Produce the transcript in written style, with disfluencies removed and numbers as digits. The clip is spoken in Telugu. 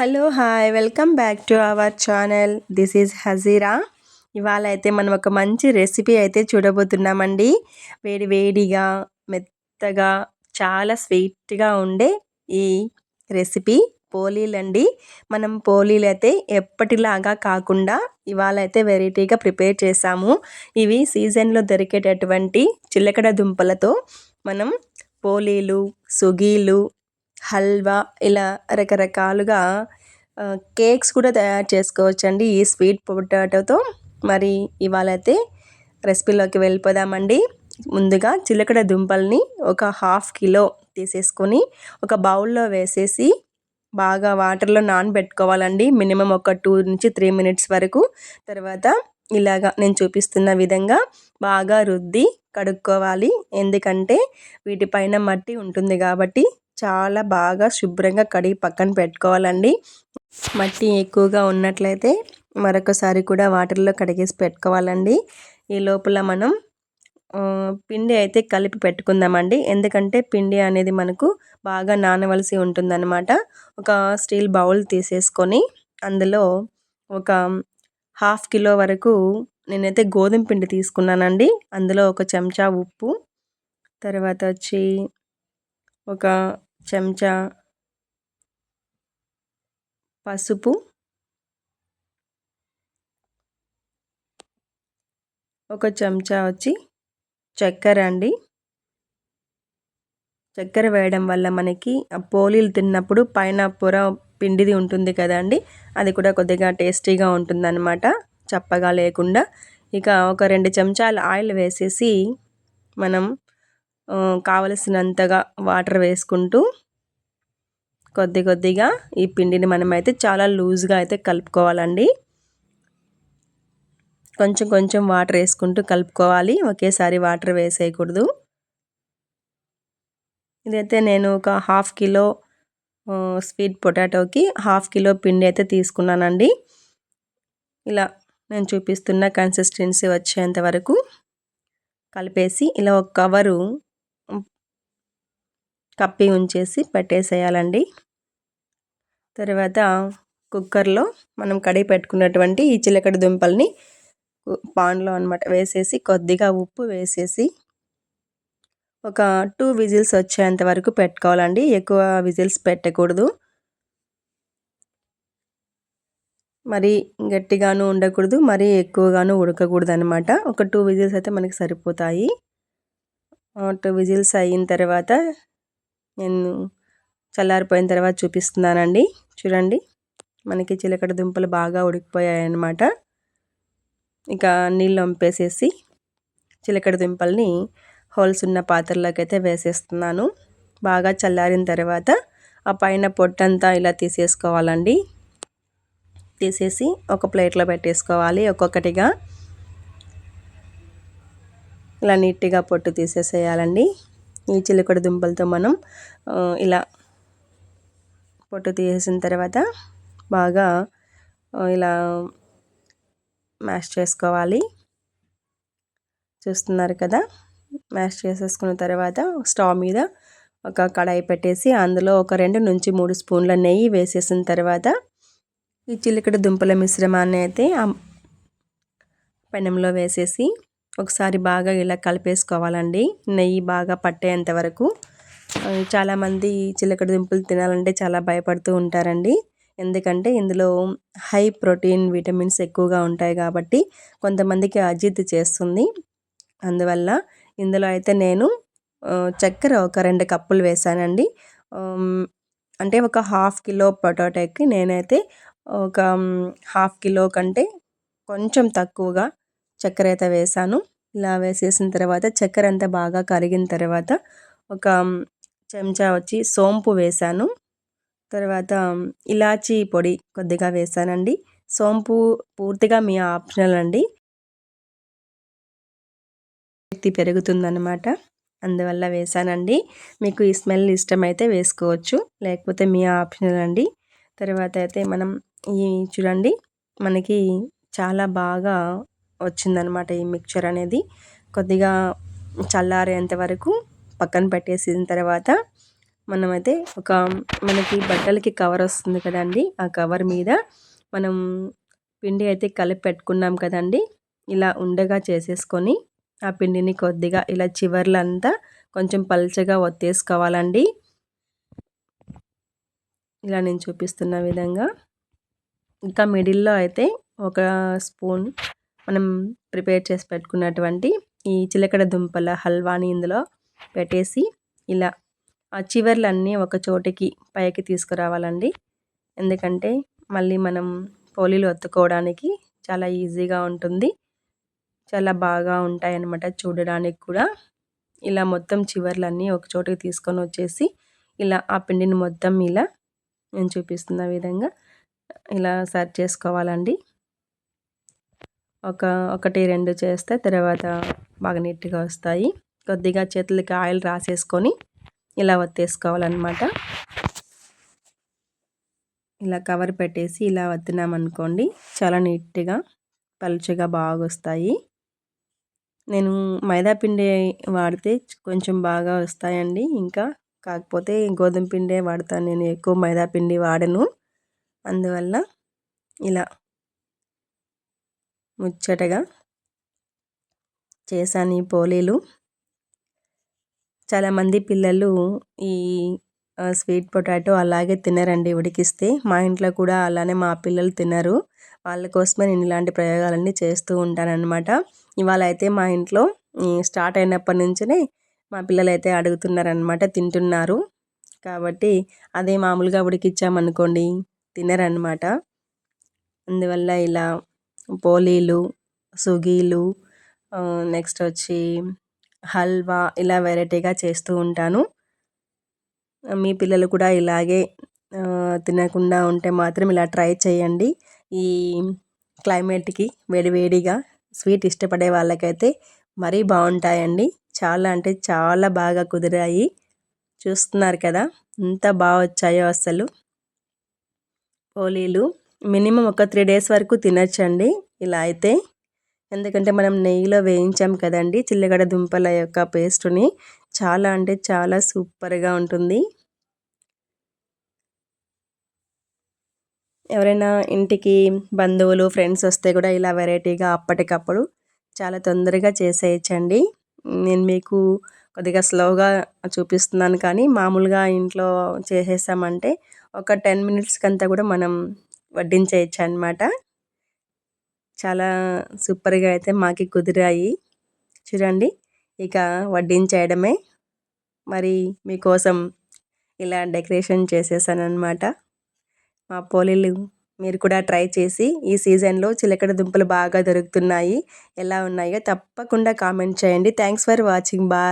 Hello hi welcome back to our channel. This is Hazira. ఇవాళ అయితే మనం ఒక మంచి రెసిపీ అయితే చూడబోతున్నామండి. వేడి వేడిగా మెత్తగా చాలా స్వీట్గా ఉండే ఈ రెసిపీ పోలీలండి. మనం పోలీలు అయితే ఎప్పటిలాగా కాకుండా ఇవాళ అయితే వెరైటీగా ప్రిపేర్ చేసాము. ఇవి సీజన్లో దొరికేటటువంటి చిలకడ దుంపలతో మనం పోలీలు, సుగీలు, హల్వా ఇలా రకరకాలుగా కేక్స్ కూడా తయారు చేసుకోవచ్చండి ఈ స్వీట్ పొటాటోతో. మరి ఇవాళ అయితే రెసిపీలోకి వెళ్ళిపోదామండి. ముందుగా చిలకడ దుంపల్ని ఒక హాఫ్ కిలో తీసేసుకొని ఒక బౌల్లో వేసేసి బాగా వాటర్లో నానబెట్టుకోవాలండి. మినిమం ఒక 2 నుంచి 3 మినిట్స్ వరకు. తర్వాత ఇలాగా నేను చూపిస్తున్న విధంగా బాగా రుద్ది కడుక్కోవాలి. ఎందుకంటే వీటిపైన మట్టి ఉంటుంది కాబట్టి చాలా బాగా శుభ్రంగా కడిగి పక్కన పెట్టుకోవాలండి. మట్టి ఎక్కువగా ఉన్నట్లయితే మరొకసారి కూడా వాటర్లో కడిగేసి పెట్టుకోవాలండి. ఈ లోపల మనం పిండి అయితే కలిపి పెట్టుకుందామండి. ఎందుకంటే పిండి అనేది మనకు బాగా నానవలసి ఉంటుందన్నమాట. ఒక స్టీల్ బౌల్ తీసేసుకొని అందులో ఒక హాఫ్ కిలో వరకు నేనైతే గోధుమ పిండి తీసుకున్నానండి. అందులో ఒక చెంచా ఉప్పు, తర్వాత వచ్చి ఒక చెంచా పసుపు, ఒక చెంచా వచ్చి చక్కెర అండి. చక్కెర వేయడం వల్ల మనకి పోలీలు తిన్నప్పుడు పైన పొర పిండిది ఉంటుంది కదండి, అది కూడా కొద్దిగా టేస్టీగా ఉంటుందన్నమాట, చప్పగా లేకుండా. ఇక ఒక 2 చెంచాలు ఆయిల్ వేసేసి మనం కావలసినంతగా వాటర్ వేసుకుంటూ కొద్ది కొద్దిగా ఈ పిండిని మనమైతే చాలా లూజ్గా అయితే కలుపుకోవాలండి. కొంచెం కొంచెం వాటర్ వేసుకుంటూ కలుపుకోవాలి, ఒకేసారి వాటర్ వేసేయకూడదు. ఇదైతే నేను ఒక హాఫ్ కిలో స్వీట్ పొటాటోకి హాఫ్ కిలో పిండి అయితే తీసుకున్నానండి. ఇలా నేను చూపిస్తున్న కన్సిస్టెన్సీ వచ్చేంత వరకు కలిపేసి ఇలా ఒక కవరు కప్పి ఉంచేసి పెట్టేసేయాలండి. తర్వాత కుక్కర్లో మనం కడిగి పెట్టుకున్నటువంటి ఈ చిలకడ దుంపల్ని పాన్లో అనమాట వేసేసి కొద్దిగా ఉప్పు వేసేసి ఒక 2 విజిల్స్ వచ్చేంత వరకు పెట్టుకోవాలండి. ఎక్కువ విజిల్స్ పెట్టకూడదు, మరి గట్టిగాను ఉండకూడదు, మరీ ఎక్కువగాను ఉడకకూడదు అనమాట. ఒక 2 విజిల్స్ అయితే మనకి సరిపోతాయి. 2 విజిల్స్ అయిన తర్వాత నేను చల్లారిపోయిన తర్వాత చూపిస్తున్నానండి. చూడండి, మనకి చిలకడ దుంపలు బాగా ఉడికిపోయాయి అన్నమాట. ఇక నీళ్ళు వంపేసేసి చిలకడ దుంపల్ని హోల్స్ ఉన్న పాత్రలోకి అయితే వేసేస్తున్నాను. బాగా చల్లారిన తర్వాత ఆ పైన పొట్టంతా ఇలా తీసేసుకోవాలండి. తీసేసి ఒక ప్లేట్లో పెట్టేసుకోవాలి. ఒక్కొక్కటిగా ఇలా నీట్గా పొట్టు తీసేసేయాలండి. ఈ చిలకడ దుంపలతో మనం ఇలా పొట్టు తీసేసిన తర్వాత బాగా ఇలా మ్యాష్ చేసుకోవాలి. చూస్తున్నారు కదా, మ్యాష్ చేసేసుకున్న తర్వాత స్టవ్ మీద ఒక కడాయి పెట్టేసి అందులో ఒక 2 నుంచి 3 స్పూన్ల నెయ్యి వేసేసిన తర్వాత ఈ చిలకడ దుంపల మిశ్రమాన్ని అయితే పెనంలో వేసేసి ఒకసారి బాగా ఇలా కలిపేసుకోవాలండి, నెయ్యి బాగా పట్టేంత వరకు. చాలామంది చిలకడ దుంపలు తినాలంటే చాలా భయపడుతూ ఉంటారండి. ఎందుకంటే ఇందులో హై ప్రోటీన్, విటమిన్స్ ఎక్కువగా ఉంటాయి కాబట్టి కొంతమందికి అజీర్తి చేస్తుంది. అందువల్ల ఇందులో అయితే నేను చక్కెర ఒక 2 కప్పులు వేసానండి. అంటే ఒక హాఫ్ కిలో పొటాటోకి నేనైతే ఒక హాఫ్ కిలో కంటే కొంచెం తక్కువగా చక్కెర అయితే వేసాను. ఇలా వేసేసిన తర్వాత చక్కెర అంతా బాగా కరిగిన తర్వాత ఒక చెంచా వచ్చి సోంపు వేసాను. తర్వాత ఇలాచీ పొడి కొద్దిగా వేసానండి. సోంపు పూర్తిగా మీ ఆప్షనల్ అండి, శక్తి పెరుగుతుందన్నమాట, అందువల్ల వేసానండి. మీకు ఈ స్మెల్ ఇష్టమైతే వేసుకోవచ్చు, లేకపోతే మీ ఆప్షనల్ అండి. తర్వాత అయితే మనం ఈ చూడండి, మనకి చాలా బాగా వచ్చిందనమాట ఈ మిక్చర్ అనేది. కొద్దిగా చల్లారేంత వరకు పక్కన పెట్టేసిన తర్వాత మనమైతే మనకి బట్టలకి కవర్ వస్తుంది కదండి, ఆ కవర్ మీద మనం పిండి అయితే కలిపి పెట్టుకున్నాం కదండి, ఇలా ఉండగా చేసేసుకొని ఆ పిండిని కొద్దిగా ఇలా చివర్లంతా కొంచెం పల్చగా ఒత్తేసుకోవాలండి. ఇలా నేను చూపిస్తున్న విధంగా. ఇంకా మిడిల్లో అయితే ఒక స్పూన్ మనం ప్రిపేర్ చేసి పెట్టుకున్నటువంటి ఈ చిలకడ దుంపల హల్వాని ఇందులో పెట్టేసి ఇలా ఆ చివర్లన్నీ ఒక చోటికి పైకి తీసుకురావాలండి. ఎందుకంటే మళ్ళీ మనం పోలీలు ఒత్తుకోవడానికి చాలా ఈజీగా ఉంటుంది, చాలా బాగా ఉంటాయన్నమాట చూడడానికి కూడా. ఇలా మొత్తం చివర్లన్నీ ఒక చోటికి తీసుకొని వచ్చేసి ఇలా ఆ పిండిని మొత్తం ఇలా నేను చూపిస్తున్న విధంగా ఇలా సర్వ్ చేసుకోవాలండి. ఒకటి రెండు చేస్తే తర్వాత బాగా నీట్గా వస్తాయి. కొద్దిగా చేతులకి ఆయిల్ రాసేసుకొని ఇలా ఒత్తేసుకోవాలన్నమాట. ఇలా కవర్ పెట్టేసి ఇలా ఒత్తినామనుకోండి చాలా నీట్గా పలుచగా బాగా వస్తాయి. నేను మైదా పిండి వాడితే కొంచెం బాగా వస్తాయండి, ఇంకా కాకపోతే గోధుమ పిండే వాడతాను నేను, ఎక్కువ మైదా పిండి వాడను. అందువల్ల ఇలా ముచ్చటగా చేశాను ఈ పోలీలు. చాలామంది పిల్లలు ఈ స్వీట్ పొటాటో అలాగే తినరండి ఉడికిస్తే. మా ఇంట్లో కూడా అలానే మా పిల్లలు తినరు. వాళ్ళ కోసమే నేను ఇలాంటి ప్రయోగాలన్నీ చేస్తూ ఉంటానన్నమాట. ఇవాళ అయితే మా ఇంట్లో స్టార్ట్ అయినప్పటి నుంచినే మా పిల్లలైతే అడుగుతున్నారనమాట, తింటున్నారు. కాబట్టి అదే మామూలుగా ఉడికిచ్చామనుకోండి తినరనమాట. అందువల్ల ఇలా పోలీలు, సుగీలు, నెక్స్ట్ వచ్చి హల్వా ఇలా వెరైటీగా చేస్తూ ఉంటాను. మీ పిల్లలు కూడా ఇలాగే తినకుండా ఉంటే మాత్రం ఇలా ట్రై చేయండి. ఈ క్లైమేట్కి వేడివేడిగా స్వీట్ ఇష్టపడే వాళ్ళకైతే మరీ బాగుంటాయండి. చాలా అంటే చాలా బాగా కుదిరాయి. చూస్తున్నారు కదా ఎంత బాగా వచ్చాయో అసలు పోలీలు. మినిమం ఒక 3 days వరకు తినచ్చండి ఇలా అయితే. ఎందుకంటే మనం నెయ్యిలో వేయించాం కదండి చిల్లగడ దుంపల యొక్క పేస్టుని. చాలా అంటే చాలా సూపర్గా ఉంటుంది. ఎవరైనా ఇంటికి బంధువులు ఫ్రెండ్స్ వస్తే కూడా ఇలా వెరైటీగా అప్పటికప్పుడు చాలా తొందరగా చేసేయచ్చండి. నేను మీకు కొద్దిగా స్లోగా చూపిస్తున్నాను, కానీ మామూలుగా ఇంట్లో చేసేసామంటే ఒక 10 minutesకి అంతా కూడా మనం వడ్డించేయచ్చు అనమాట. చాలా సూపర్గా అయితే మాకి కుదిరాయి చూడండి. ఇక వడ్డించేయడమే. మరి మీకోసం ఇలా డెకరేషన్ చేసేసాను అనమాట మా పోలీలు. మీరు కూడా ట్రై చేసి ఈ సీజన్లో చిలకడ దుంపలు బాగా దొరుకుతున్నాయి, ఎలా ఉన్నాయో తప్పకుండా కామెంట్ చేయండి. Thanks for watching. బాయ్.